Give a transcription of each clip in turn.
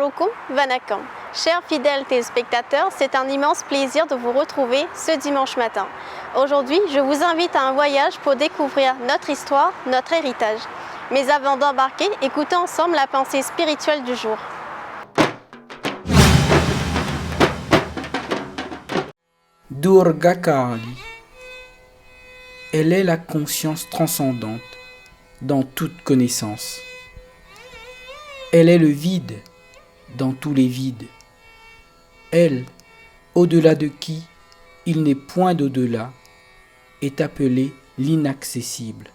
Assalamualaikum Vanakkam. Chers fidèles téléspectateurs, c'est un immense plaisir de vous retrouver ce dimanche matin. Aujourd'hui, je vous invite à un voyage pour découvrir notre histoire, notre héritage. Mais avant d'embarquer, écoutons ensemble la pensée spirituelle du jour. Durga Kali. Elle est la conscience transcendante dans toute connaissance. Elle est le vide dans tous les vides. Elle, au-delà de qui il n'est point d'au-delà, est appelée l'inaccessible.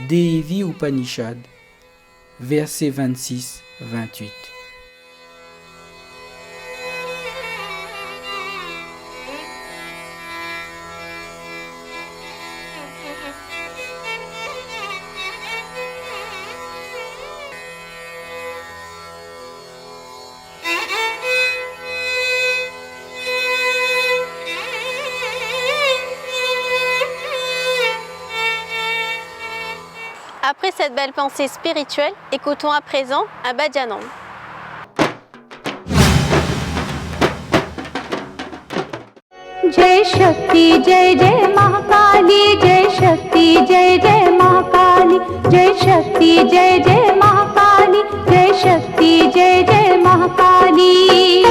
Devi Upanishad, versets 26-28. Après cette belle pensée spirituelle, écoutons à présent un bhajanam. जय शक्ति जय जय महाकाली जय शक्ति जय जय महाकाली जय शक्ति जय जय महाकाली जय शक्ति जय जय Mahakali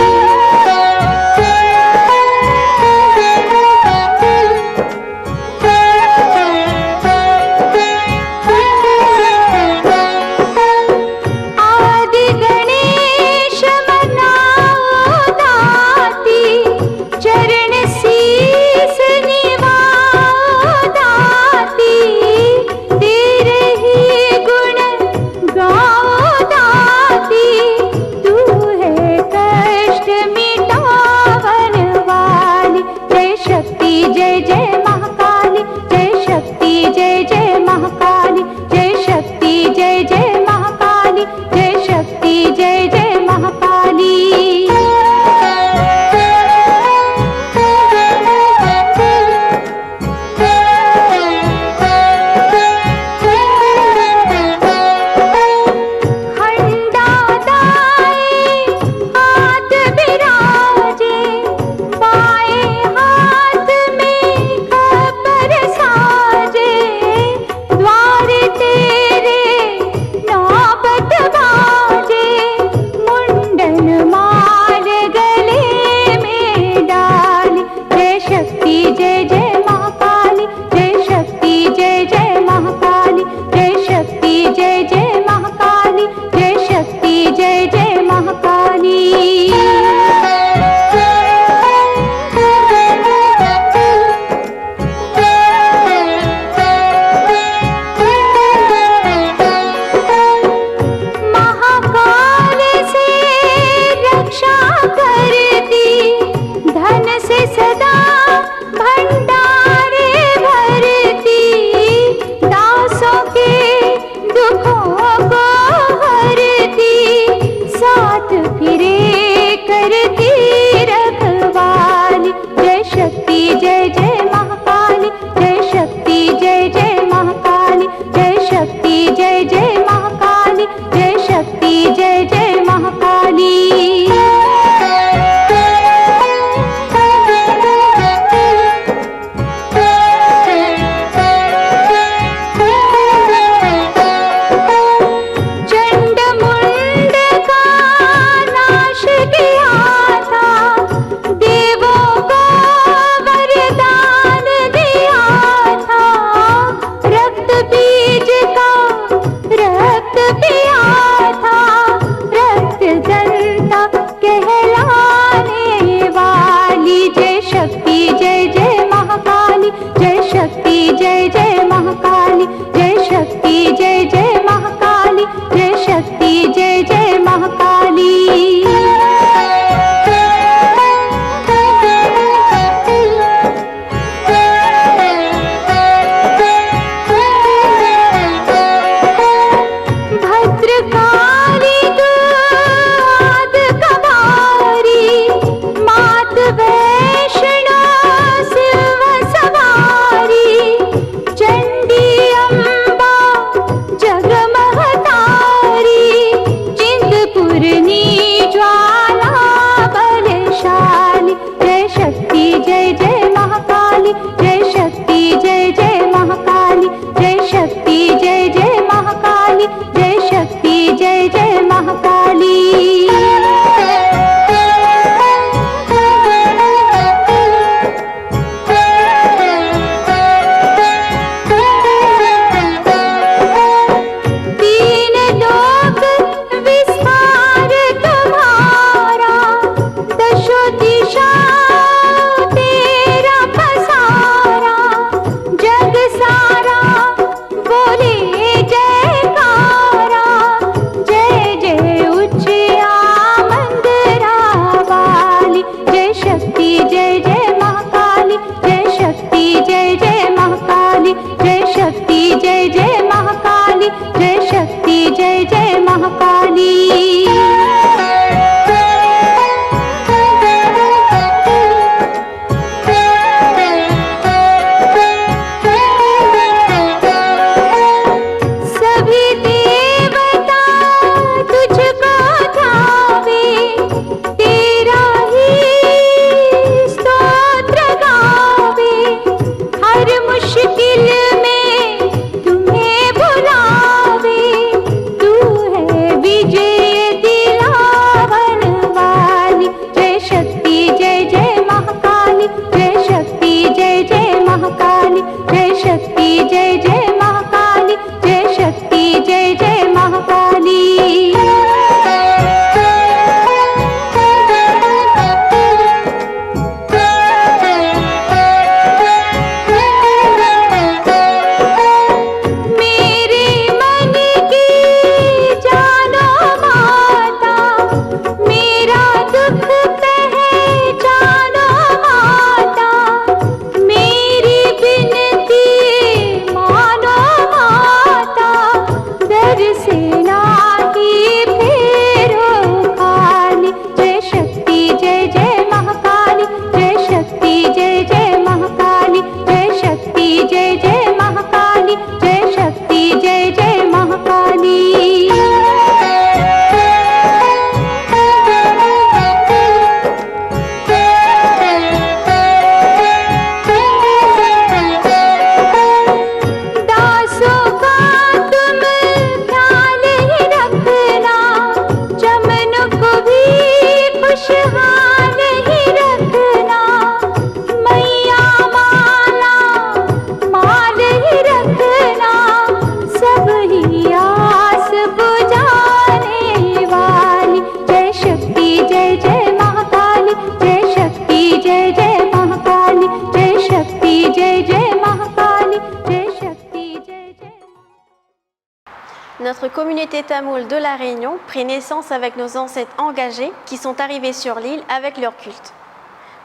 communauté tamoule de la Réunion prit naissance avec nos ancêtres engagés qui sont arrivés sur l'île avec leur culte.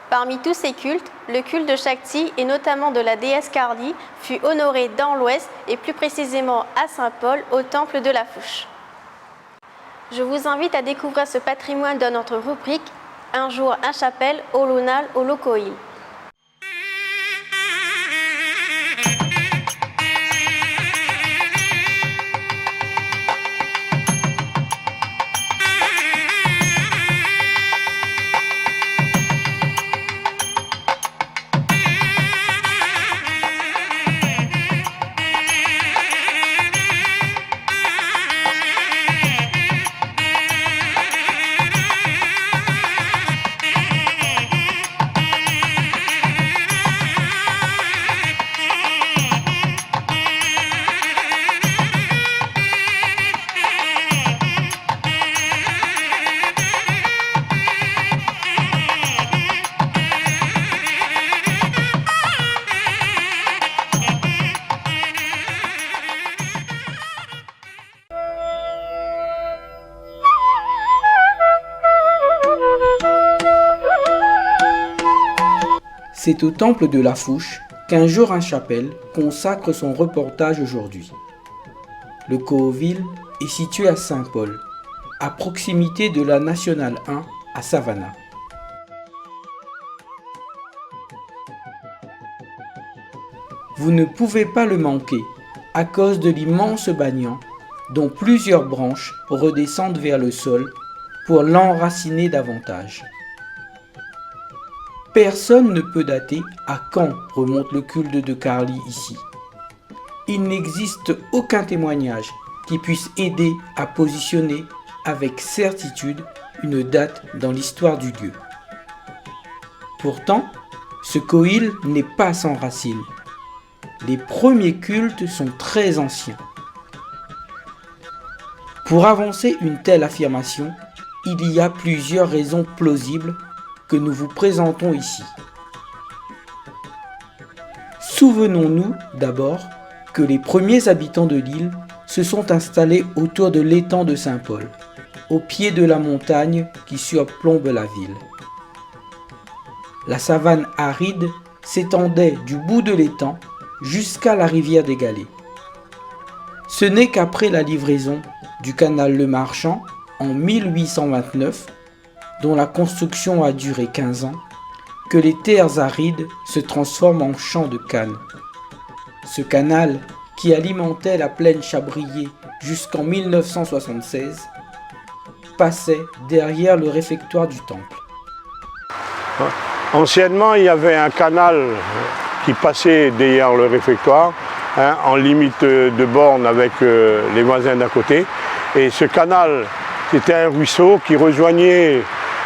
Parmi tous ces cultes, le culte de Shakti et notamment de la déesse Kali fut honoré dans l'Ouest et plus précisément à Saint-Paul au temple de la Fouche. Je vous invite à découvrir ce patrimoine dans notre rubrique Un jour, un chapelle, Olunal, Olokoil. C'est au temple de la Fouche qu'un jour un chapelle consacre son reportage aujourd'hui. Le Ko'ovil est situé à Saint-Paul, à proximité de la Nationale 1 à Savannah. Vous ne pouvez pas le manquer à cause de l'immense banyan dont plusieurs branches redescendent vers le sol pour l'enraciner davantage. Personne ne peut dater à quand remonte le culte de Kali ici. Il n'existe aucun témoignage qui puisse aider à positionner avec certitude une date dans l'histoire du lieu. Pourtant, ce Ko'il n'est pas sans racines. Les premiers cultes sont très anciens. Pour avancer une telle affirmation, il y a plusieurs raisons plausibles que nous vous présentons ici. Souvenons-nous d'abord que les premiers habitants de l'île se sont installés autour de l'étang de Saint-Paul, au pied de la montagne qui surplombe la ville. La savane aride s'étendait du bout de l'étang jusqu'à la rivière des Galets. Ce n'est qu'après la livraison du canal Le Marchand en 1829, dont la construction a duré 15 ans, que les terres arides se transforment en champs de canne. Ce canal, qui alimentait la plaine Chabrier jusqu'en 1976, passait derrière le réfectoire du temple. Anciennement, il y avait un canal qui passait derrière le réfectoire, en limite de borne avec les voisins d'à côté. Et ce canal, c'était un ruisseau qui rejoignait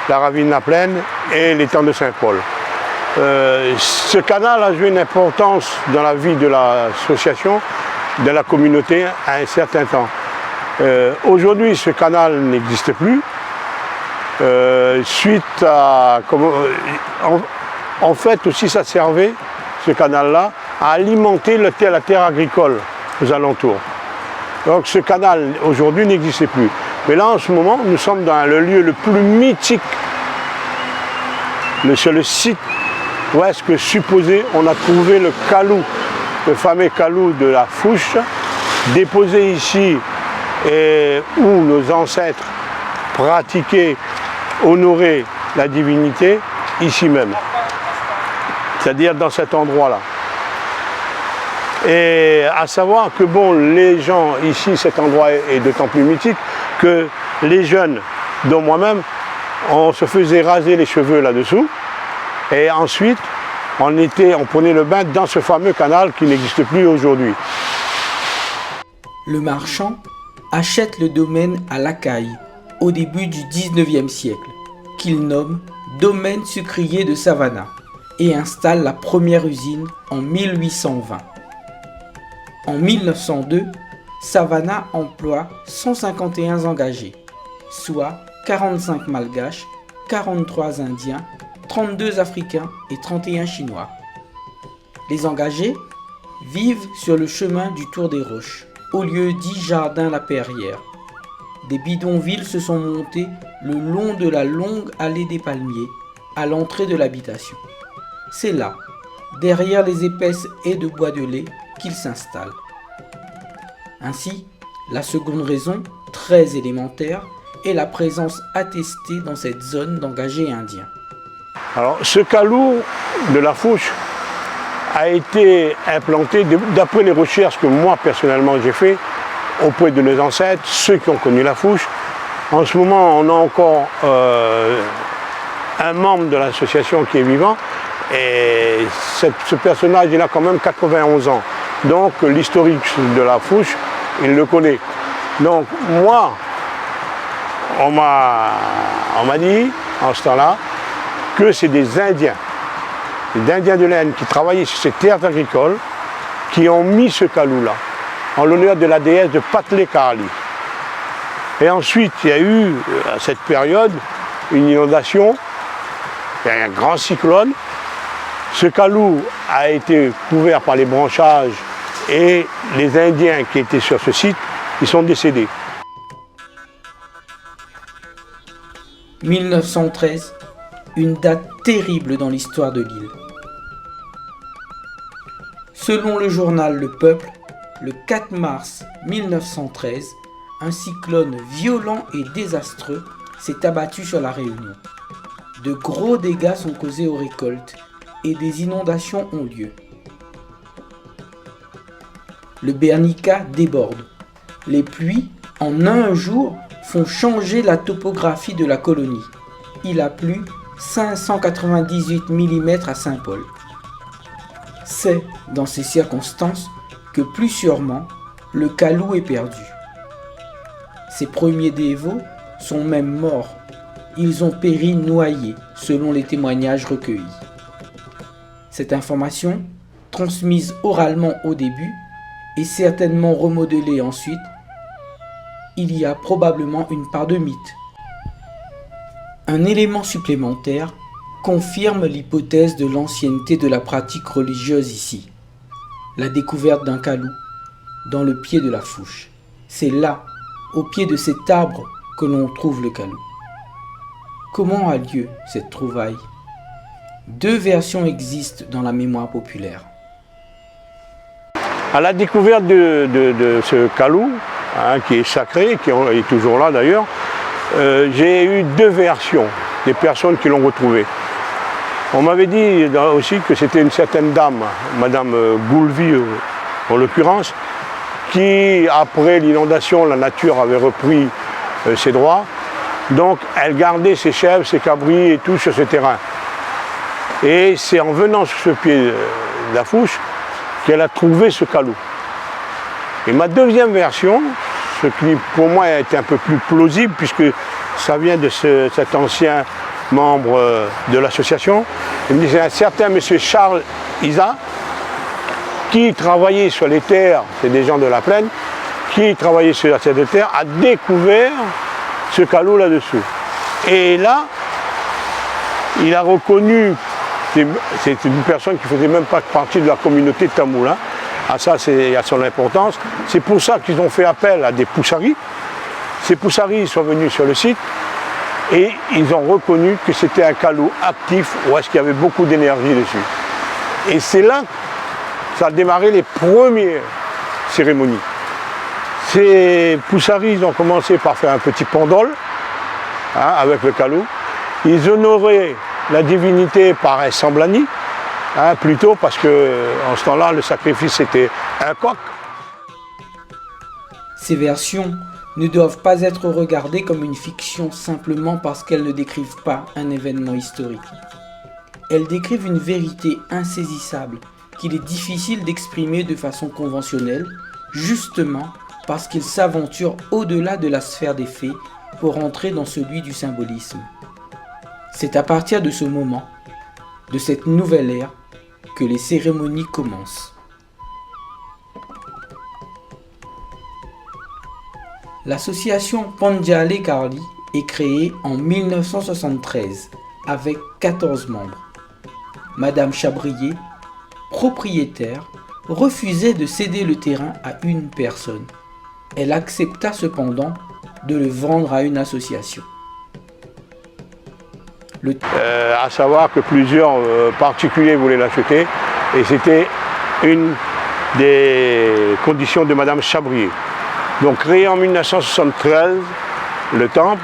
la ravine La Plaine et l'étang de Saint-Paul. Ce canal a joué une importance dans la vie de l'association, de la communauté à un certain temps. Aujourd'hui, ce canal n'existe plus. Suite à... en fait, aussi, ça servait, ce canal-là, à alimenter la terre agricole aux alentours. Donc ce canal, aujourd'hui, n'existe plus. Mais là, en ce moment, nous sommes dans le lieu le plus mythique, sur le site où est-ce que supposé on a trouvé le calou, le fameux calou de la Fouche, déposé ici, et où nos ancêtres pratiquaient, honoraient la divinité, ici même. C'est-à-dire dans cet endroit-là. Et à savoir que bon, les gens ici, cet endroit est d'autant plus mythique que les jeunes, dont moi-même, on se faisait raser les cheveux là-dessous. Et ensuite, on prenait le bain dans ce fameux canal qui n'existe plus aujourd'hui. Le marchand achète le domaine à Lacaille au début du 19e siècle, qu'il nomme Domaine sucrier de Savannah, et installe la première usine en 1820. En 1902, Savannah emploie 151 engagés, soit 45 malgaches, 43 indiens, 32 africains et 31 chinois. Les engagés vivent sur le chemin du Tour des Roches, au lieu dit Jardin La Perrière. Des bidonvilles se sont montés le long de la longue allée des palmiers, à l'entrée de l'habitation. C'est là, derrière les épaisses haies de bois de lait, qu'ils s'installent. Ainsi, la seconde raison, très élémentaire, est la présence attestée dans cette zone d'engagés indiens. Alors, ce calou de la Fouche a été implanté, d'après les recherches que moi personnellement j'ai fait, auprès de nos ancêtres, ceux qui ont connu la Fouche. En ce moment, on a encore un membre de l'association qui est vivant, et ce personnage, il a quand même 91 ans. Donc, l'historique de la Fouche, il le connaît. Donc, moi, on m'a dit, en ce temps-là, que c'est des Indiens de l'Inde qui travaillaient sur ces terres agricoles, qui ont mis ce calou-là, en l'honneur de la déesse de Patlé Kali. Et ensuite, il y a eu, à cette période, une inondation, il y a eu un grand cyclone. Ce calou a été couvert par les branchages et les Indiens qui étaient sur ce site, ils sont décédés. 1913, une date terrible dans l'histoire de l'île. Selon le journal Le Peuple, le 4 mars 1913, un cyclone violent et désastreux s'est abattu sur la Réunion. De gros dégâts sont causés aux récoltes et des inondations ont lieu. Le Bernica déborde. Les pluies, en un jour, font changer la topographie de la colonie. Il a plu 598 mm à Saint-Paul. C'est dans ces circonstances que plus sûrement le calou est perdu. Ses premiers dévots sont même morts. Ils ont péri noyés selon les témoignages recueillis. Cette information, transmise oralement au début et certainement remodelée ensuite, il y a probablement une part de mythe. Un élément supplémentaire confirme l'hypothèse de l'ancienneté de la pratique religieuse ici. La découverte d'un calou dans le pied de la Fouche. C'est là, au pied de cet arbre, que l'on trouve le calou. Comment a lieu cette trouvaille? Deux versions existent dans la mémoire populaire. À la découverte de ce calou, qui est sacré, qui est toujours là d'ailleurs, j'ai eu deux versions des personnes qui l'ont retrouvé. On m'avait dit aussi que c'était une certaine dame, Madame Goulvy en l'occurrence, qui après l'inondation, la nature avait repris ses droits. Donc elle gardait ses chèvres, ses cabris et tout sur ce terrain. Et c'est en venant sur ce pied de la Fouche qu'elle a trouvé ce calou. Et ma deuxième version, ce qui pour moi est un peu plus plausible puisque ça vient de cet ancien membre de l'association, il me disait un certain monsieur Charles Isa qui travaillait sur les terres, c'est des gens de la plaine, qui travaillait sur cette terre, a découvert ce calou là-dessous. Et là, il a reconnu, c'est une personne qui ne faisait même pas partie de la communauté tamoule, ah, ça c'est à son importance. C'est pour ça qu'ils ont fait appel à des poussaris. Ces poussaris sont venus sur le site et ils ont reconnu que c'était un calou actif où est-ce qu'il y avait beaucoup d'énergie dessus. Et c'est là que ça a démarré les premières cérémonies. Ces poussaris ils ont commencé par faire un petit pendole avec le calou. Ils honoraient la divinité par un semblani, plutôt parce qu'en ce temps-là, le sacrifice était un coq. Ces versions ne doivent pas être regardées comme une fiction simplement parce qu'elles ne décrivent pas un événement historique. Elles décrivent une vérité insaisissable qu'il est difficile d'exprimer de façon conventionnelle, justement parce qu'ils s'aventurent au-delà de la sphère des faits pour entrer dans celui du symbolisme. C'est à partir de ce moment, de cette nouvelle ère, que les cérémonies commencent. L'association Pandjale Karli est créée en 1973 avec 14 membres. Madame Chabrier, propriétaire, refusait de céder le terrain à une personne, Elle accepta cependant de le vendre à une association. À savoir que plusieurs particuliers voulaient l'acheter et c'était une des conditions de Madame Chabrier. Donc créé en 1973, le temple,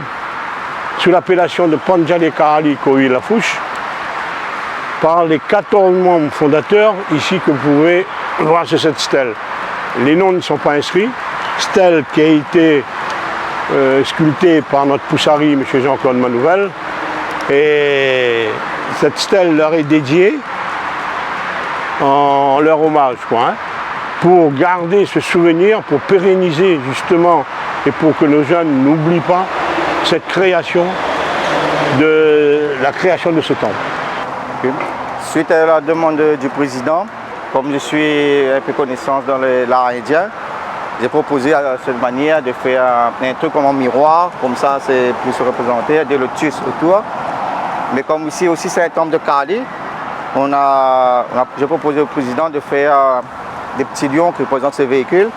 sous l'appellation de Pandjale Karali Kohi Lafouche, par les 14 membres fondateurs, ici que vous pouvez voir sur cette stèle. Les noms ne sont pas inscrits. Stèle qui a été sculptée par notre poussari, M. Jean-Claude Manouvel. Et cette stèle leur est dédiée en leur hommage, quoi, hein, pour garder ce souvenir, pour pérenniser justement et pour que nos jeunes n'oublient pas cette création de ce temple. Suite à la demande du président, comme je suis un peu connaissance dans l'art indien, j'ai proposé à cette manière de faire un truc comme un miroir, comme ça c'est plus représenté, des lotus autour. Mais comme ici aussi c'est un temple de Kali, j'ai proposé au président de faire des petits lions qui représentent ces véhicules.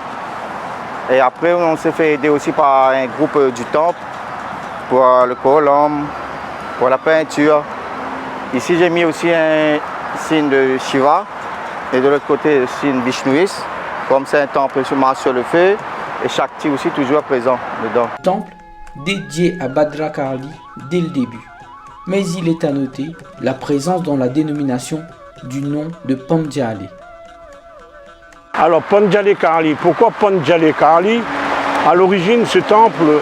Et après on s'est fait aider aussi par un groupe du temple pour le colombe, pour la peinture. Ici j'ai mis aussi un signe de Shiva et de l'autre côté le signe Vishnuis. Comme c'est un temple qui marche sur le feu et Shakti aussi toujours présent dedans. Temple dédié à Bhadra Kali dès le début. Mais il est à noter la présence dans la dénomination du nom de Pandjale. Alors Pandjale Karali, pourquoi Pandjale Karali? À l'origine, ce temple,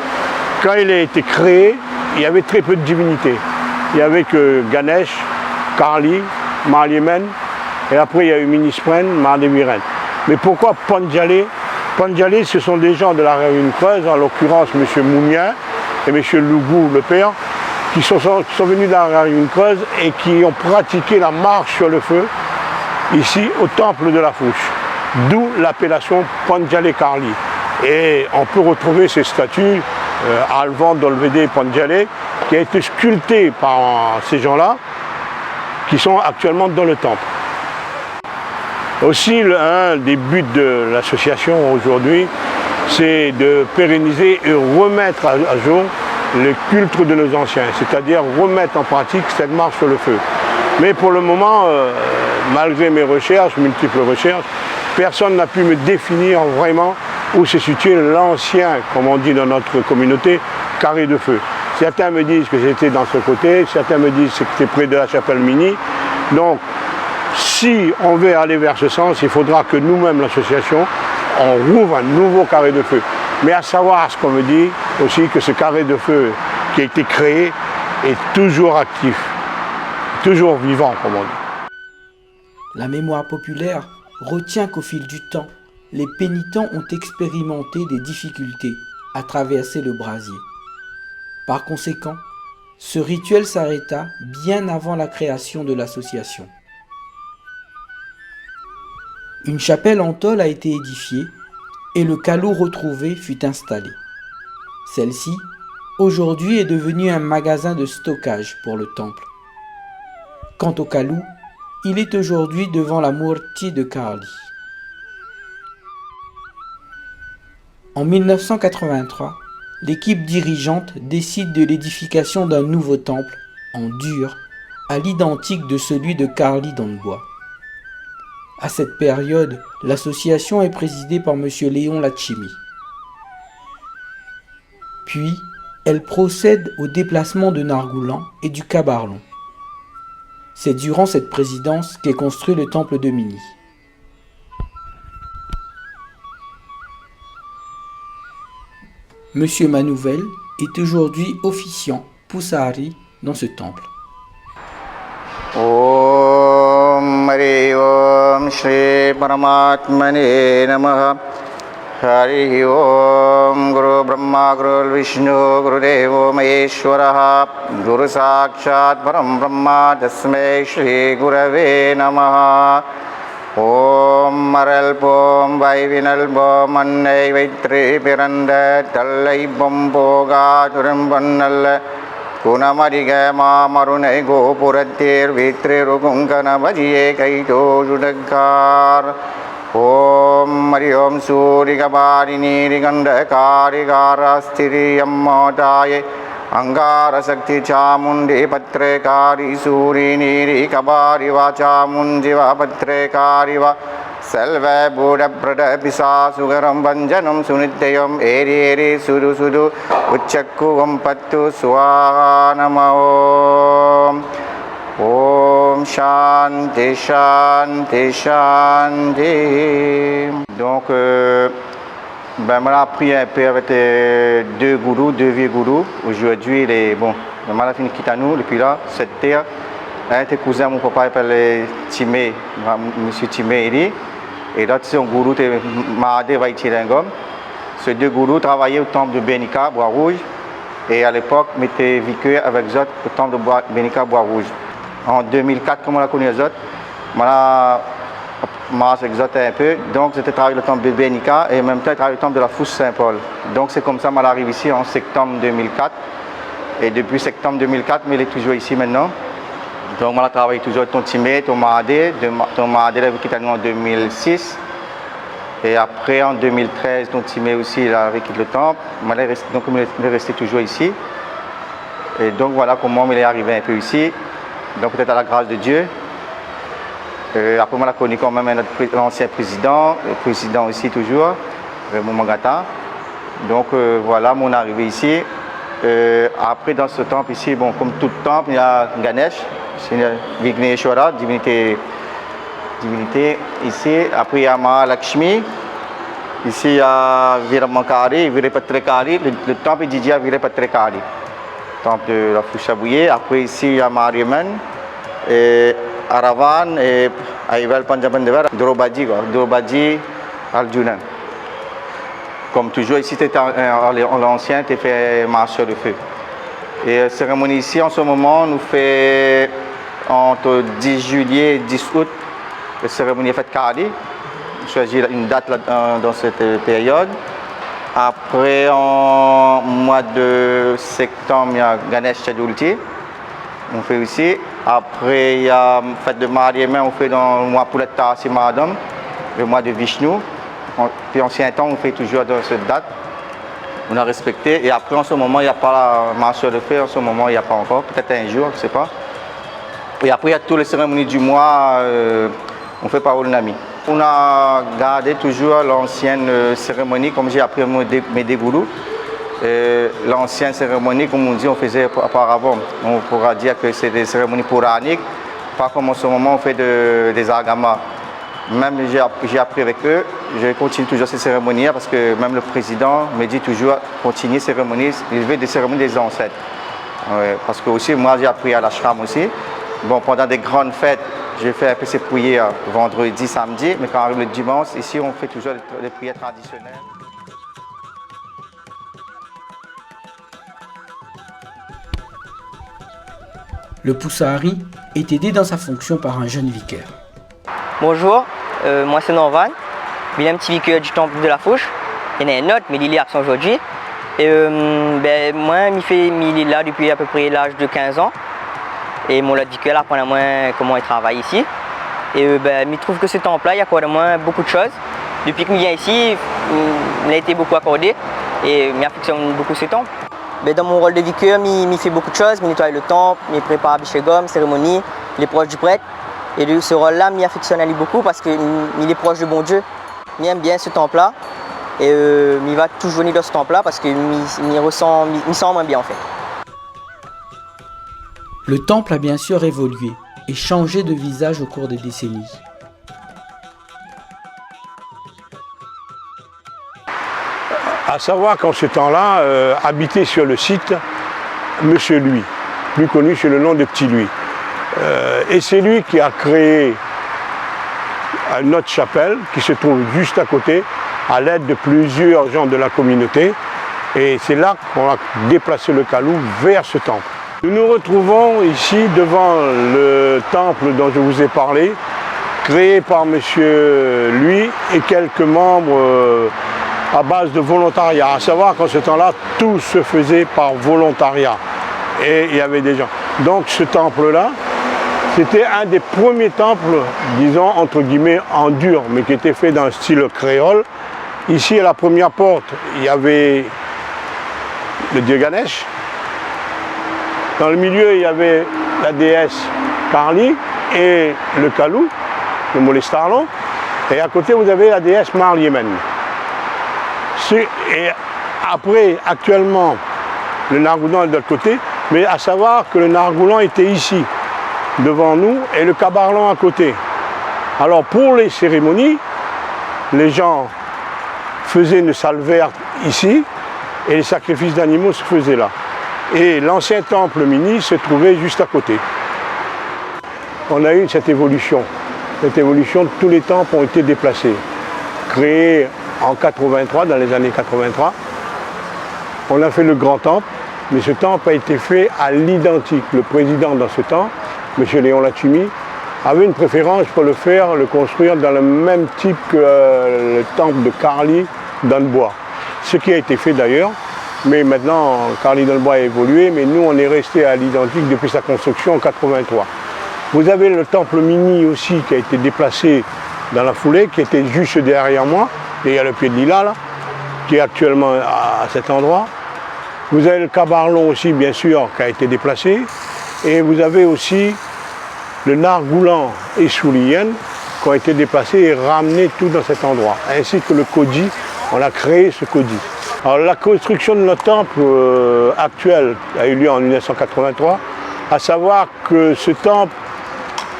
quand il a été créé, il y avait très peu de divinités. Il n'y avait que Ganesh, Kali, Malimen, et après il y a eu Minispren, Mahadeviren. Mais pourquoi Pandjale? Pandjale, ce sont des gens de la Ravine Creuse, en l'occurrence M. Moumien et M. Lougou, le père, qui sont venus dans la Ravine Creuse et qui ont pratiqué la marche sur le feu, ici au temple de la Fouche. D'où l'appellation Pandjale Karli. Et on peut retrouver ces statues, Alvan Dolvede Pandjale, qui a été sculptée par ces gens-là, qui sont actuellement dans le temple. Aussi, un des buts de l'association aujourd'hui, c'est de pérenniser et remettre à jour le culte de nos anciens, c'est-à-dire remettre en pratique cette marche sur le feu. Mais pour le moment, malgré mes recherches, multiples recherches, personne n'a pu me définir vraiment où se situait l'ancien, comme on dit dans notre communauté, carré de feu. Certains me disent que j'étais dans ce côté, certains me disent que c'était près de la chapelle Mini. Donc, si on veut aller vers ce sens, il faudra que nous-mêmes, l'association, on rouvre un nouveau carré de feu. Mais à savoir ce qu'on me dit aussi, que ce carré de feu qui a été créé est toujours actif, toujours vivant, comme on dit. La mémoire populaire retient qu'au fil du temps, les pénitents ont expérimenté des difficultés à traverser le brasier. Par conséquent, ce rituel s'arrêta bien avant la création de l'association. Une chapelle en tôle a été édifiée et le calou retrouvé fut installé. Celle-ci, aujourd'hui, est devenue un magasin de stockage pour le temple. Quant au calou, il est aujourd'hui devant la Murti de Kali. En 1983, l'équipe dirigeante décide de l'édification d'un nouveau temple en dur, à l'identique de celui de Kali dans le bois. À cette période, l'association est présidée par M. Léon Lachimi. Puis, elle procède au déplacement de Nargoulan et du Cabarlon. C'est durant cette présidence qu'est construit le temple de Mini. M. Manouvel est aujourd'hui officiant Poussari dans ce temple. Om Hari Om Shri Paramatmane Namaha. Hari Om Guru Brahma Guru Vishnu Guru Devo Maheshwaraha. Guru Sakshat Param Brahma Tasmai Shri Gurave Namaha. Om Maralpom Vaivinalpom Annai Vaitri Piranda Tallai Bomboga Turambanal Kunamariga Marunai Gopuratir Vitri Rukunkana Vajiye Kaito Judakar Om Hari Om Surikabarini Rigandhakarikarasthiriyam Modaye Angara Sakti Chamundi Patrekari Suriniri Kabariva Chamunjiva Patrekariva Selva Buddha Prada Pisa Sugaram Banjanam Sunityam Eri Eri Suru Suru Uchakku Vampattu Swanamao Om Shanti Shanti Shanti. Donc, on a appris un peu avec deux gourous, deux vieux gourous. Aujourd'hui, on a fini quitte à nous, depuis là, cette terre. Un de cousins, mon papa, il s'appelle Timé, monsieur Timé. Et l'autre, c'est un gourou, Mahade Vaïtirengom. Ces deux gourous travaillaient au temple de Benika, Bois-Rouge. Et à l'époque, ils étaient vécus avec eux au temple de Benika, Bois-Rouge. En 2004, comme on a connu les autres, on a exoté un peu. Donc, j'étais travaillé le temple de Benika et en même temps, j'ai travaillé le temple de la Fosse Saint-Paul. Donc, c'est comme ça qu'on arrive ici en septembre 2004. Et depuis septembre 2004, mais il est toujours ici maintenant. Donc, on a travaillé toujours avec ton Timé, ton Mahade. Ton Mahade, il a vécu à nous en 2006. Et après, en 2013, ton Timé aussi, il a vécu le temple. Donc, il est resté toujours ici. Et donc, voilà comment il est arrivé un peu ici. Donc peut-être à la grâce de Dieu. Après, on a connu quand même l'ancien président, le président aussi toujours, Raymond Mangata. Donc voilà, on est arrivé ici. Après, dans ce temple ici, bon, comme tout temple, il y a Ganesh, c'est Vigneshwara, divinité ici. Après, il y a Mahalakshmi. Ici, il y a Viramankari, Virapatrekari. Le temple est dédié à Virapatrekari. Temple de la Fouchabouye. Après ici il y a Mariaman, et Aravan et Aival Panjabandevar, Drobadji Arjuna. Comme toujours ici l'ancien tu fait marche de feu. Et la cérémonie ici en ce moment nous fait entre 10 juillet et 10 août. La cérémonie est faite Kali. On choisit une date dans cette période. Après, en mois de septembre, il y a Ganesh Chaturthi, on fait aussi. Après, il y a fête de Mariaman, on fait dans le mois Puletta Simadam, le mois de Vishnu. Puis ancien temps, on fait toujours dans cette date. On a respecté. Et après, en ce moment, il n'y a pas la marche de feu, en ce moment, il n'y a pas encore. Peut-être un jour, je ne sais pas. Et après, il y a toutes les cérémonies du mois, on fait par Nami. On a gardé toujours l'ancienne cérémonie, comme j'ai appris mes dégourous. L'ancienne cérémonie, comme on dit, on faisait auparavant. On pourra dire que c'est des cérémonies puraniques, pas comme en ce moment on fait des agamas. Même j'ai appris avec eux, je continue toujours ces cérémonies parce que même le président me dit toujours continuer ces cérémonies, il veut des cérémonies des ancêtres. Parce que aussi, moi j'ai appris à l'ashram aussi. Bon, pendant des grandes fêtes, j'ai fait un peu ces prières vendredi, samedi, mais quand arrive le dimanche, ici on fait toujours les prières traditionnelles. Le Poussahari est aidé dans sa fonction par un jeune vicaire. Bonjour, moi c'est Norvan, il est un petit vicaire du temple de la Fouche. Il y en a un autre, mais il est absent aujourd'hui. Et moi, il est là depuis à peu près l'âge de 15 ans. Et mon autre vicaire apprend à moi comment il travaille ici. Et il trouve que ce temple-là, il y a quoi de moins beaucoup de choses. Depuis qu'il vient ici, il a été beaucoup accordé et il affectionne beaucoup ce temple. Dans mon rôle de vicaire, il fait beaucoup de choses. Il nettoie le temple, il prépare Abhishegam, cérémonie, il est proche du prêtre. Et de ce rôle-là, il affectionne beaucoup parce qu'il est proche de bon Dieu. Il aime bien ce temple-là. Et il va toujours venir dans ce temple-là parce qu'il sent moins bien en fait. Le temple a bien sûr évolué et changé de visage au cours des décennies. À savoir qu'en ce temps-là, habitait sur le site Monsieur Lui, plus connu sous le nom de Petit Lui. Et c'est lui qui a créé notre chapelle qui se trouve juste à côté, à l'aide de plusieurs gens de la communauté. Et c'est là qu'on a déplacé le Kalou vers ce temple. Nous nous retrouvons ici devant le temple dont je vous ai parlé, créé par Monsieur Lui et quelques membres à base de volontariat. À savoir qu'en ce temps-là, tout se faisait par volontariat. Et il y avait des gens. Donc ce temple-là, C'était un des premiers temples, disons, entre guillemets, en dur, mais qui était fait dans le style créole. Ici, à la première porte, il y avait le dieu Ganesh. Dans le milieu, il y avait la déesse Kali et le Kalou, le Molestarlo. Et à côté, vous avez la déesse Mar-Yemen. Et après, actuellement, le Nargoulan est de l'autre côté, mais à savoir que le Nargoulan était ici, devant nous, et le Kabarlan à côté. Alors pour les cérémonies, les gens faisaient une salvaire ici, et les sacrifices d'animaux se faisaient là. Et l'ancien temple mini se trouvait juste à côté. On a eu cette évolution. Cette évolution, tous les temples ont été déplacés. Créés en 83, dans les années 83, on a fait le grand temple, mais ce temple a été fait à l'identique. Le président dans ce temps, M. Léon Latumi, avait une préférence pour le construire dans le même type que le temple de Karli dans le bois. Ce qui a été fait d'ailleurs, mais maintenant Karli dans le bois a évolué, mais nous on est resté à l'identique depuis sa construction en 83. Vous avez le temple mini aussi qui a été déplacé dans la foulée, qui était juste derrière moi, et il y a le pied de Lila là, qui est actuellement à cet endroit. Vous avez le Kabarlon aussi bien sûr qui a été déplacé, et vous avez aussi le Nargoulan et Souliyen qui ont été déplacés et ramenés tout dans cet endroit, ainsi que le Kodi, on a créé ce Kodi. Alors la construction de notre temple actuel a eu lieu en 1983, à savoir que ce temple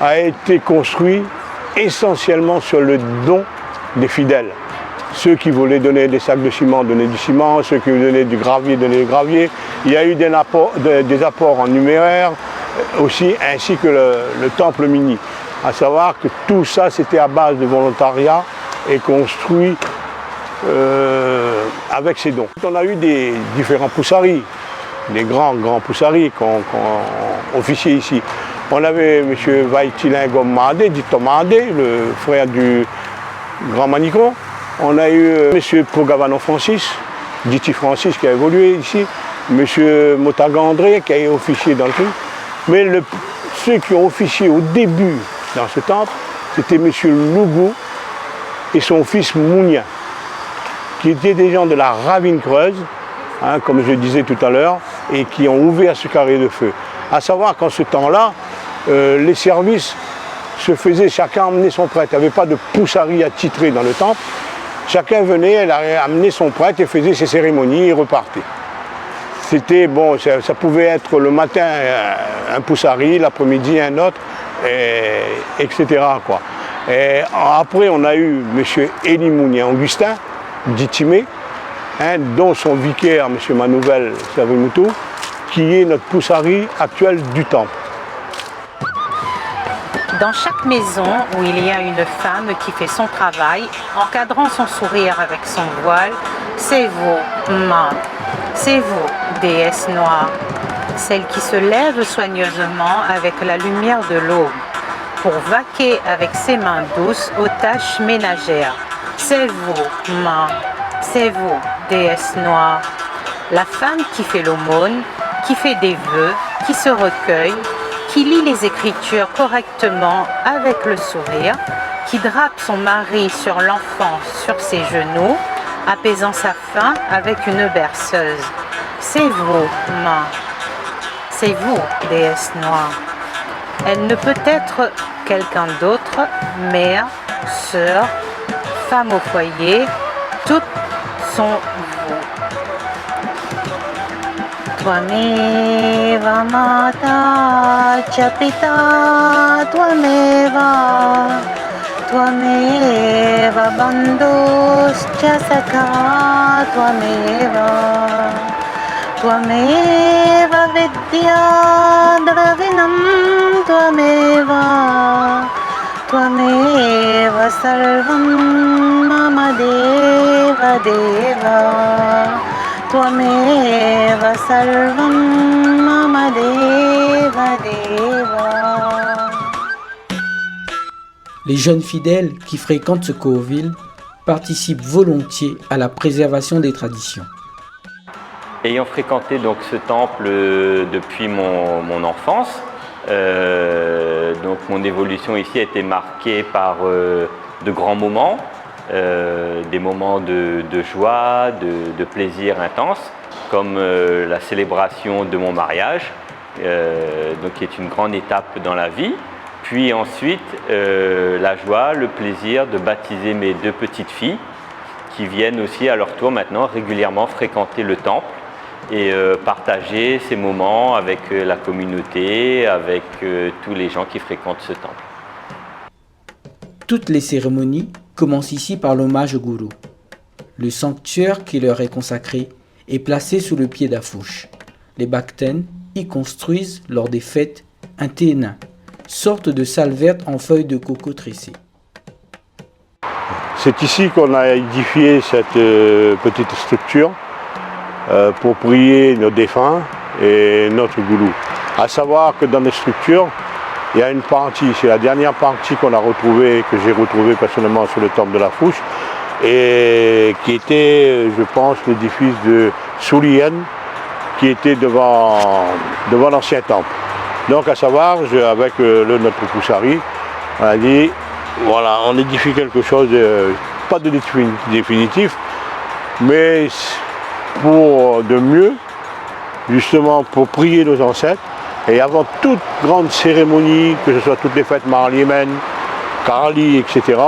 a été construit essentiellement sur le don des fidèles. Ceux qui voulaient donner des sacs de ciment donnaient du ciment, ceux qui voulaient donner du gravier donnaient du gravier. Il y a eu des apports en numéraire aussi, ainsi que le temple mini. À savoir que tout ça c'était à base de volontariat et construit avec ces dons. On a eu des différents poussaris, des grands poussaris qui ont officié ici. On avait M. Vaïtilin Gommade, dit Tomade, le frère du grand Manicon. On a eu M. Pogavano Francis, dit Francis qui a évolué ici. M. Motaga André qui a officié dans le truc. Mais ceux qui ont officié au début dans ce temple, c'était M. Lougou et son fils Mounia, qui étaient des gens de la Ravine Creuse, hein, comme je disais tout à l'heure, et qui ont ouvert ce carré de feu. À savoir qu'en ce temps-là, les services se faisaient, chacun amenait son prêtre. Il n'y avait pas de poussarie attitrée dans le temple. Chacun venait, elle amenait son prêtre et faisait ses cérémonies et repartait. C'était bon, ça pouvait être le matin un poussari, l'après-midi un autre, etc. quoi. Et après, on a eu M. Élie Mounier Augustin, dit Timé, hein, dont son vicaire, M. Manouvel Savimoutou, qui est notre poussari actuel du temple. Dans chaque maison où il y a une femme qui fait son travail, encadrant son sourire avec son voile, c'est vous, Ma, c'est vous, déesse noire, celle qui se lève soigneusement avec la lumière de l'aube, pour vaquer avec ses mains douces aux tâches ménagères. C'est vous, Ma, c'est vous, déesse noire, la femme qui fait l'aumône, qui fait des vœux, qui se recueille, qui lit les Écritures correctement avec le sourire, qui drape son mari sur l'enfant sur ses genoux, apaisant sa faim avec une berceuse. C'est vous, Ma. C'est vous, déesse noire. Elle ne peut être quelqu'un d'autre, mère, sœur, femme au foyer, toutes sont vous. Twameva Mata Cha Pita Twameva Twameva Bandhus Cha Sakha Twameva Twameva Vidya Dravinam Twameva Twameva Sarvam Mama Deva Deva Twameva Sarvam Mama Deva Deva. Les jeunes fidèles qui fréquentent ce Koovil participent volontiers à la préservation des traditions. Ayant fréquenté donc ce temple depuis mon enfance, Donc mon évolution ici a été marquée par de grands moments, des moments de joie, de plaisir intense, comme la célébration de mon mariage, donc qui est une grande étape dans la vie. Puis ensuite, la joie, le plaisir de baptiser mes 2 petites filles qui viennent aussi à leur tour maintenant régulièrement fréquenter le temple et partager ces moments avec la communauté, avec tous les gens qui fréquentent ce temple. Toutes les cérémonies commencent ici par l'hommage au gourou. Le sanctuaire qui leur est consacré est placé sous le pied d'Afouche. Les Bakhten y construisent lors des fêtes un ténin, sorte de salle verte en feuilles de coco tressées. C'est ici qu'on a édifié cette petite structure pour prier nos défunts et notre gourou. À savoir que dans les structures, il y a une partie, c'est la dernière partie qu'on a retrouvée, que j'ai retrouvée personnellement sur le temple de la Fouche, et qui était, je pense, l'édifice de Soulien, qui était devant l'ancien temple. Donc à savoir, avec notre Poussari, on a dit, voilà, on édifie quelque chose, pas de définitif, mais pour de mieux, justement pour prier nos ancêtres, et avant toute grande cérémonie, que ce soit toutes les fêtes marliémènes, Karali, etc.,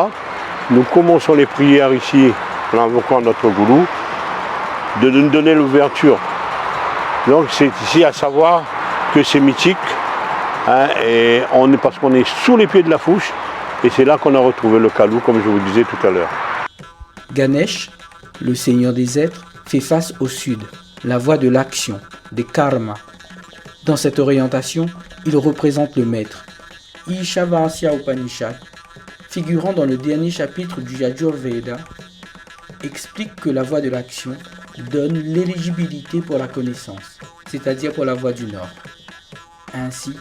nous commençons les prières ici, en invoquant notre gourou, de nous donner l'ouverture. Donc c'est ici à savoir que c'est mythique, hein, et parce qu'on est sous les pieds de la Fouche, et c'est là qu'on a retrouvé le Kalou, comme je vous disais tout à l'heure. Ganesh, le seigneur des êtres, fait face au sud, la voie de l'action, des karmas. Dans cette orientation, il représente le maître. Ishavasya Upanishad, figurant dans le dernier chapitre du Yajurveda, explique que la voie de l'action donne l'éligibilité pour la connaissance, c'est-à-dire pour la voie du Nord. Ainsi,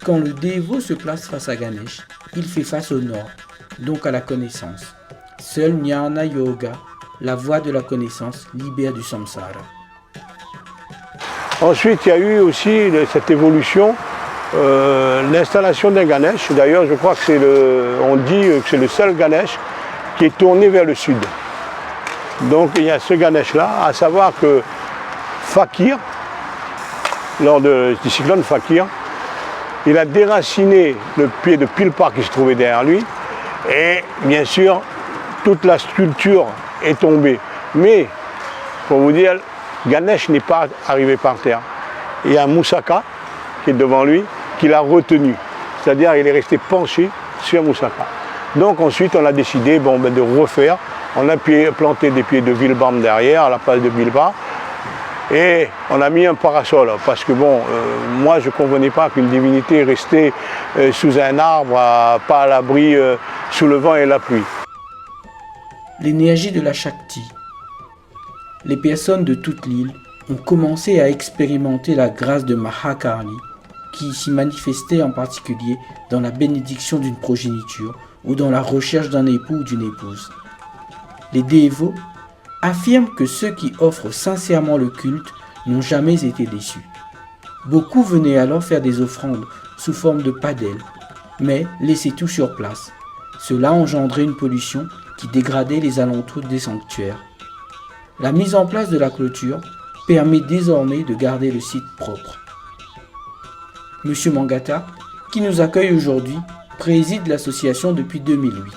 quand le dévot se place face à Ganesh, il fait face au Nord, donc à la connaissance. Seul Jnana Yoga, la voie de la connaissance, libère du samsara. Ensuite, il y a eu aussi cette évolution, l'installation d'un Ganesh. D'ailleurs, je crois que on dit que c'est le seul Ganesh qui est tourné vers le sud. Donc il y a ce Ganesh-là, à savoir que Fakir, lors du cyclone Fakir, il a déraciné le pied de Pilpar qui se trouvait derrière lui, et bien sûr, toute la sculpture est tombée. Mais, pour vous dire, Ganesh n'est pas arrivé par terre. Il y a Moussaka qui est devant lui, qui l'a retenu. C'est-à-dire qu'il est resté penché sur Moussaka. Donc ensuite, on a décidé de refaire. On a planté des pieds de Vilbam derrière, à la place de Bilba. Et on a mis un parasol, parce que moi je ne convenais pas qu'une divinité restait sous un arbre, pas à l'abri sous le vent et la pluie. L'énergie de la Shakti. Les personnes de toute l'île ont commencé à expérimenter la grâce de Mahakali, qui s'y manifestait en particulier dans la bénédiction d'une progéniture ou dans la recherche d'un époux ou d'une épouse. Les dévots affirment que ceux qui offrent sincèrement le culte n'ont jamais été déçus. Beaucoup venaient alors faire des offrandes sous forme de padelles, mais laissaient tout sur place. Cela engendrait une pollution qui dégradait les alentours des sanctuaires. La mise en place de la clôture permet désormais de garder le site propre. Monsieur Mangata, qui nous accueille aujourd'hui, préside l'association depuis 2008.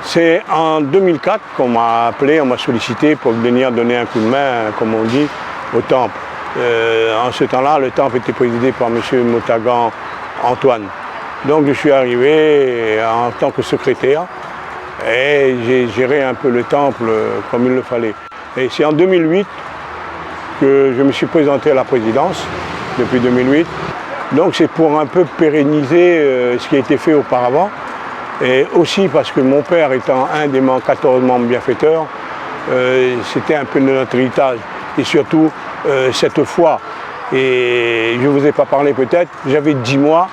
C'est en 2004 qu'on m'a appelé, on m'a sollicité pour venir donner un coup de main, comme on dit, au temple. En ce temps-là, le temple était présidé par M. Motagan Antoine. Donc je suis arrivé en tant que secrétaire et j'ai géré un peu le temple comme il le fallait. Et c'est en 2008 que je me suis présenté à la présidence, depuis 2008. Donc c'est pour un peu pérenniser ce qui a été fait auparavant. Et aussi parce que mon père étant un des 14 membres bienfaiteurs, c'était un peu de notre héritage. Et surtout cette foi. Et je ne vous ai pas parlé peut-être, j'avais 10 mois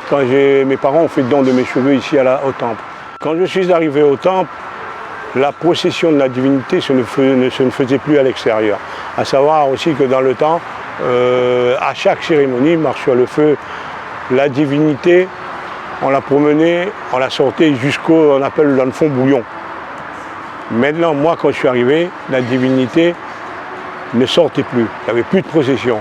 quand mes parents ont fait don de mes cheveux ici au temple. Quand je suis arrivé au temple, la procession de la divinité se ne faisait plus à l'extérieur. À savoir aussi que dans le temps, à chaque cérémonie, marche sur le feu, la divinité, on la promenait, on la sortait jusqu'au, on appelle dans le fond bouillon. Maintenant, moi, quand je suis arrivé, la divinité ne sortait plus. Il n'y avait plus de procession.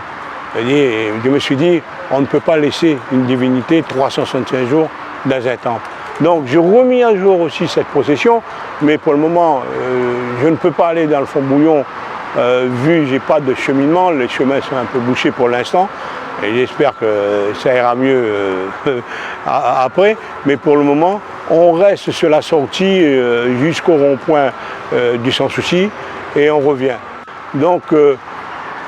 Je me suis dit, on ne peut pas laisser une divinité 365 jours dans un temple. Donc, j'ai remis à jour aussi cette procession, mais pour le moment, je ne peux pas aller dans le fond bouillon vu que je n'ai pas de cheminement. Les chemins sont un peu bouchés pour l'instant. Et j'espère que ça ira mieux après. Mais pour le moment, on reste sur la sortie jusqu'au rond-point du Sans Souci et on revient. Donc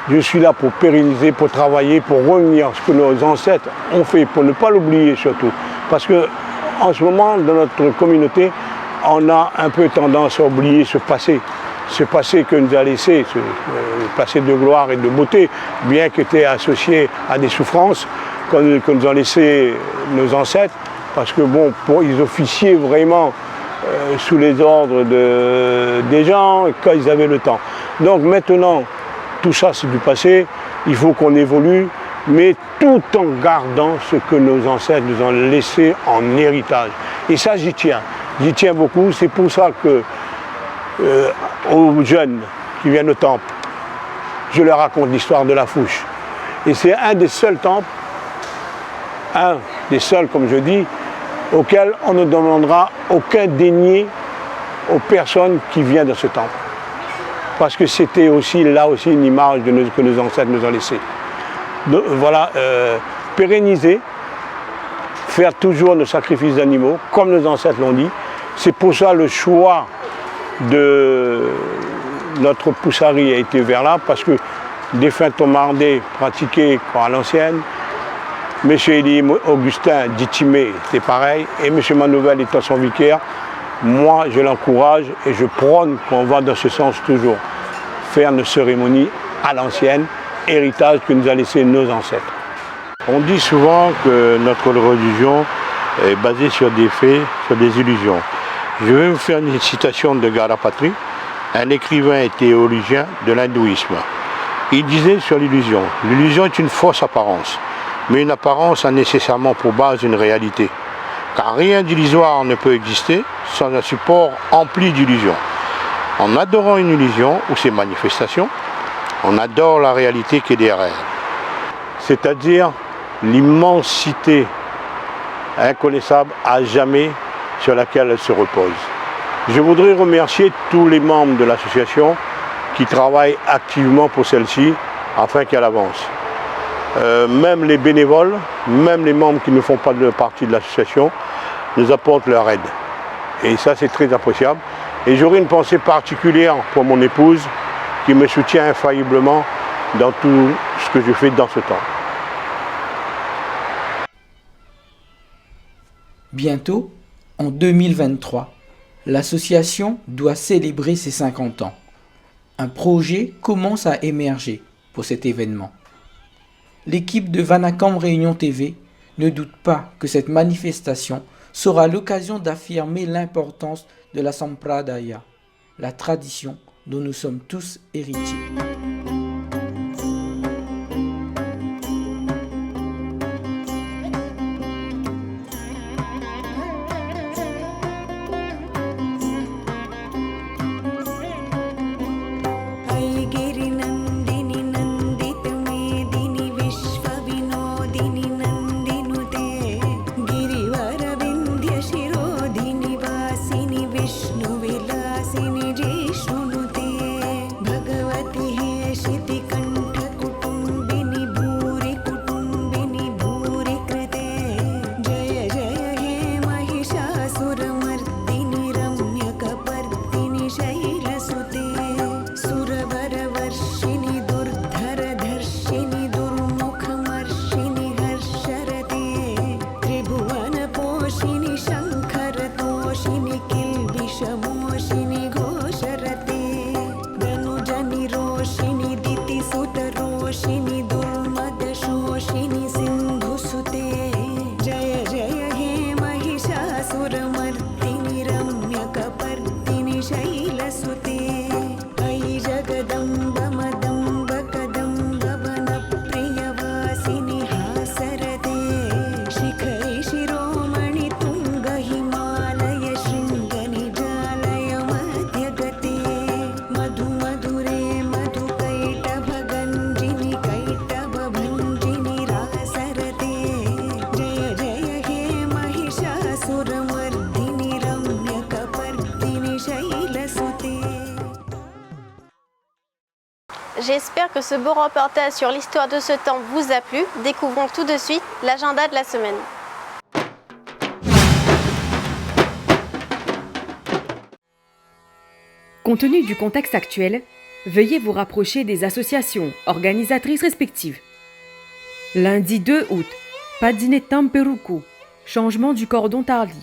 je suis là pour pérenniser, pour travailler, pour revenir à ce que nos ancêtres ont fait, pour ne pas l'oublier surtout. Parce qu'en ce moment, dans notre communauté, on a un peu tendance à oublier ce passé que nous a laissé, ce passé de gloire et de beauté, bien qu'il était associé à des souffrances que nous ont laissé nos ancêtres, parce que bon, ils officiaient vraiment sous les ordres des gens quand ils avaient le temps. Donc maintenant, tout ça c'est du passé, il faut qu'on évolue, mais tout en gardant ce que nos ancêtres nous ont laissé en héritage. Et ça j'y tiens beaucoup, c'est pour ça que aux jeunes qui viennent au temple, je leur raconte l'histoire de la Fouche. Et c'est un des seuls temples, comme je dis, auquel on ne demandera aucun denier aux personnes qui viennent dans ce temple. Parce que c'était aussi là aussi une image que nos ancêtres nous ont laissée. Donc, voilà, pérenniser, faire toujours nos sacrifices d'animaux, comme nos ancêtres l'ont dit. C'est pour ça le choix de notre poussarie a été vers là, parce que des fins tomardées pratiquées à l'ancienne, M. Élie Augustin d'Itimé, c'est pareil, et M. Manouvel étant son vicaire, moi je l'encourage et je prône qu'on va dans ce sens toujours, faire nos cérémonies à l'ancienne, héritage que nous a laissé nos ancêtres. On dit souvent que notre religion est basée sur des faits, sur des illusions. Je vais vous faire une citation de Garapatri, un écrivain et théologien de l'hindouisme. Il disait sur l'illusion, l'illusion est une fausse apparence, mais une apparence a nécessairement pour base une réalité. Car rien d'illusoire ne peut exister sans un support empli d'illusions. En adorant une illusion ou ses manifestations, on adore la réalité qui est derrière. C'est-à-dire l'immensité inconnaissable à jamais sur laquelle elle se repose. Je voudrais remercier tous les membres de l'association qui travaillent activement pour celle-ci afin qu'elle avance. Même les bénévoles, même les membres qui ne font pas partie de l'association, nous apportent leur aide. Et ça, c'est très appréciable. Et j'aurais une pensée particulière pour mon épouse qui me soutient infailliblement dans tout ce que je fais dans ce temps. Bientôt, en 2023, l'association doit célébrer ses 50 ans. Un projet commence à émerger pour cet événement. L'équipe de Vanakam Réunion TV ne doute pas que cette manifestation sera l'occasion d'affirmer l'importance de la Sampradaya, la tradition dont nous sommes tous héritiers. Bhagwati है J'espère que ce beau reportage sur l'histoire de ce temple vous a plu. Découvrons tout de suite l'agenda de la semaine. Compte tenu du contexte actuel, veuillez vous rapprocher des associations organisatrices respectives. Lundi 2 août, Padine Tamperuku, changement du cordon tardi.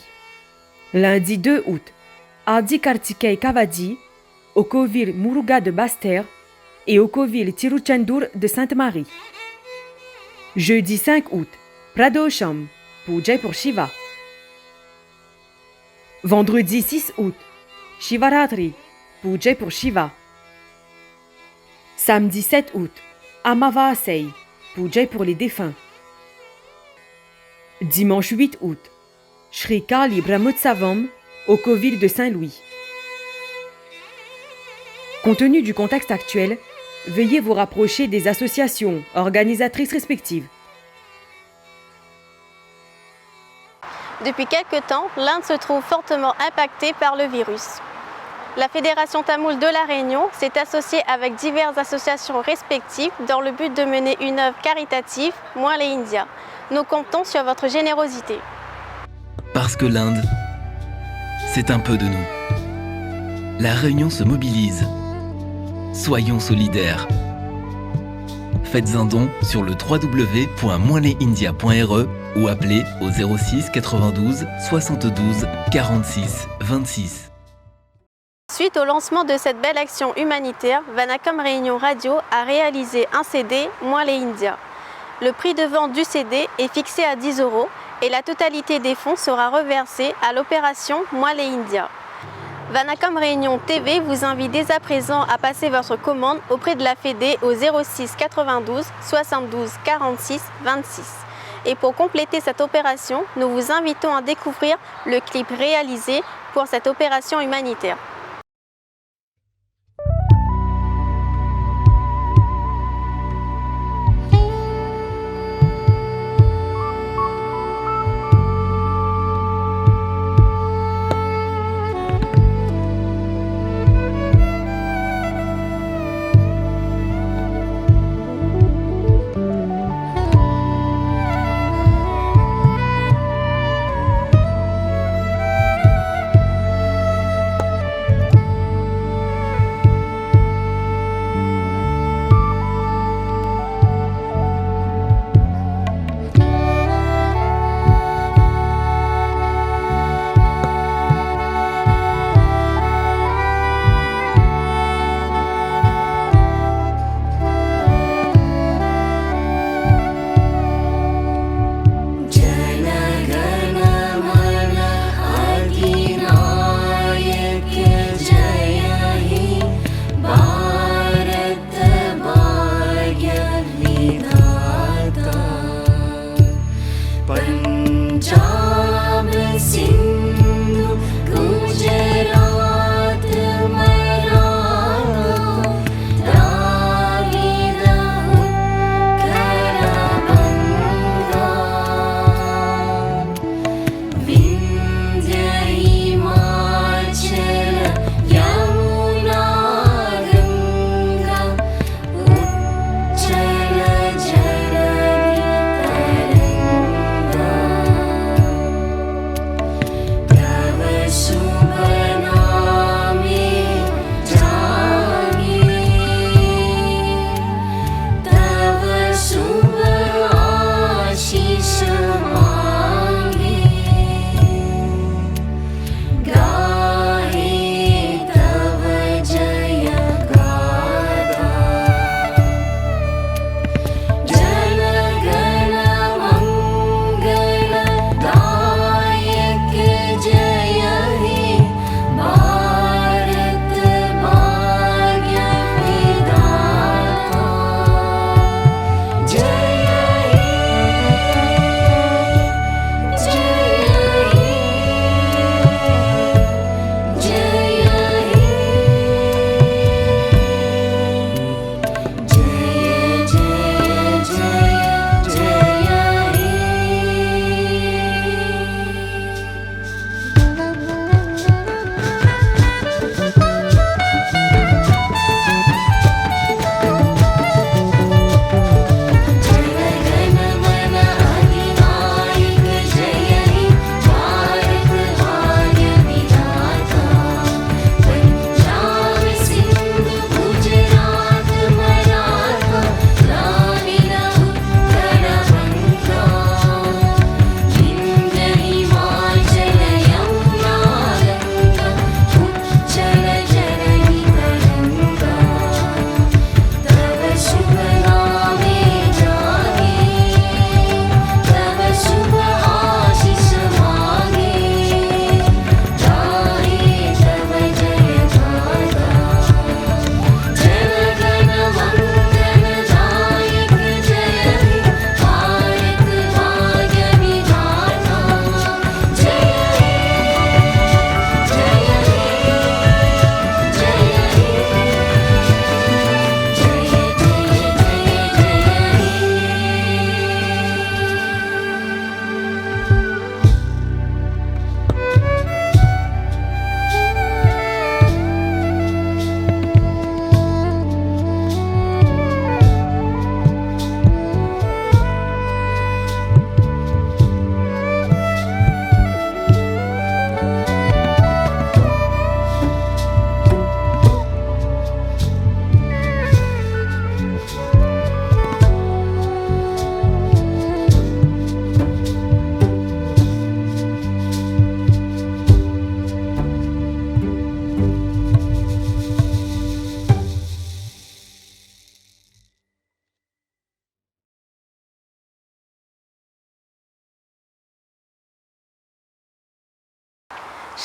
Lundi 2 août, Adi Kartikei Kavadi, Okovil Muruga de Basse-Terre et Okovil Tiruchendur de Sainte-Marie. Jeudi 5 août, Pradosham, Puja pour Shiva. Vendredi 6 août, Shivaratri, Puja pour Shiva. Samedi 7 août, Amavasai, Puja pour les défunts. Dimanche 8 août, Shri Kali Brahmotsavam, au Covil de Saint-Louis. Compte tenu du contexte actuel, veuillez vous rapprocher des associations organisatrices respectives. Depuis quelque temps, l'Inde se trouve fortement impactée par le virus. La Fédération tamoule de la Réunion s'est associée avec diverses associations respectives dans le but de mener une œuvre caritative, Moins les Indias. Nous comptons sur votre générosité. Parce que l'Inde, c'est un peu de nous. La Réunion se mobilise. Soyons solidaires. Faites un don sur le www.moinlesindia.re ou appelez au 06 92 72 46 26. Suite au lancement de cette belle action humanitaire, Vanacom Réunion Radio a réalisé un CD Moins les Indias. Le prix de vente du CD est fixé à 10 € et la totalité des fonds sera reversée à l'opération Moins les Indias. Vanacom Réunion TV vous invite dès à présent à passer votre commande auprès de la Fédé au 06 92 72 46 26. Et pour compléter cette opération, nous vous invitons à découvrir le clip réalisé pour cette opération humanitaire.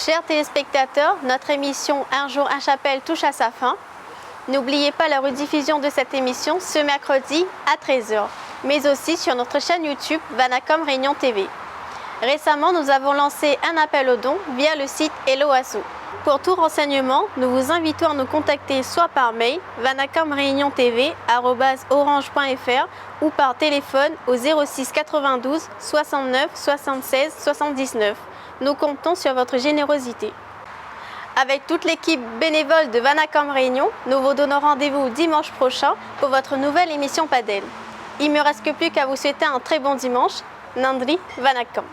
Chers téléspectateurs, notre émission Un jour, un chapelle touche à sa fin. N'oubliez pas la rediffusion de cette émission ce mercredi à 13h, mais aussi sur notre chaîne YouTube Vanacom Réunion TV. Récemment, nous avons lancé un appel aux dons via le site Hello Asso. Pour tout renseignement, nous vous invitons à nous contacter soit par mail vanacomreuniontv@orange.fr ou par téléphone au 06 92 69 76 79. Nous comptons sur votre générosité. Avec toute l'équipe bénévole de Vanacom Réunion, nous vous donnons rendez-vous dimanche prochain pour votre nouvelle émission Padel. Il ne me reste que plus qu'à vous souhaiter un très bon dimanche. Nandri Vanacom.